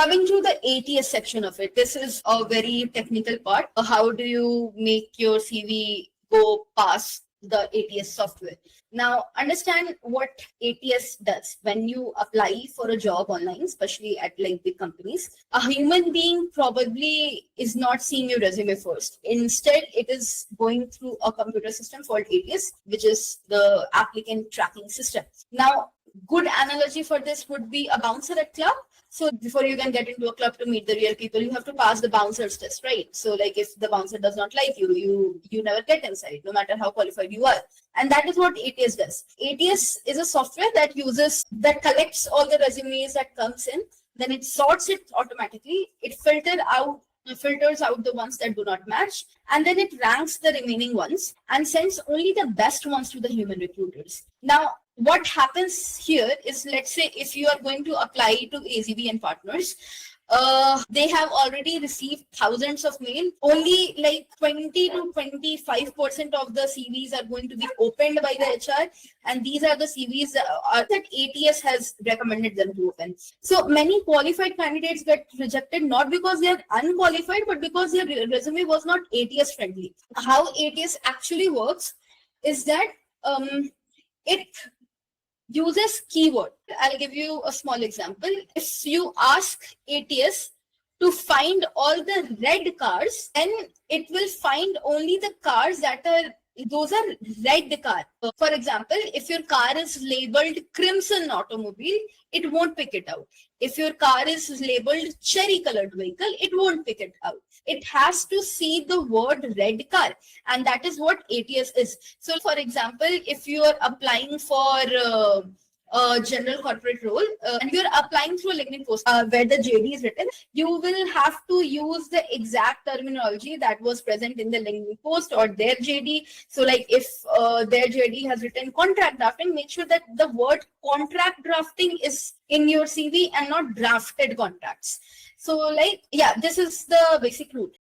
Coming to the ATS section of it, this is a very technical part. How do you make your CV go past the ATS software? Now, understand what ATS does. When you apply for a job online, especially at like big companies, a human being probably is not seeing your resume first. Instead, it is going through a computer system called ATS, which is the applicant tracking system. Now, good analogy for this would be a bouncer at club. So before you can get into a club to meet the real people, you have to pass the bouncer's test, right? So like if the bouncer does not like you, you never get inside, no matter how qualified you are. And that is what ATS does. ATS is a software that collects all the resumes that comes in, then it sorts it automatically. It filters out the ones that do not match, and then it ranks the remaining ones and sends only the best ones to the human recruiters. Now, what happens here is, let's say if you are going to apply to AZB and partners, they have already received thousands of mail. Only like 20 to 25% of the CVs are going to be opened by the HR, and these are the CVs that ATS has recommended them to open. So many qualified candidates get rejected not because they are unqualified, but because their resume was not ATS friendly. How ATS actually works is that it uses keyword. I'll give you a small example. If you ask ATS to find all the red cars, then it will find only the cars those are red car. For example, if your car is labeled crimson automobile, it won't pick it out. If your car is labeled cherry colored vehicle, it won't pick it out. It has to see the word red car, and that is what ATS is. So for example, if you are applying for a general corporate role and you're applying through a LinkedIn post where the JD is written, you will have to use the exact terminology that was present in the LinkedIn post or their JD. So like if their JD has written contract drafting, make sure that the word contract drafting is in your CV and not drafted contracts. So like, yeah, this is the basic route.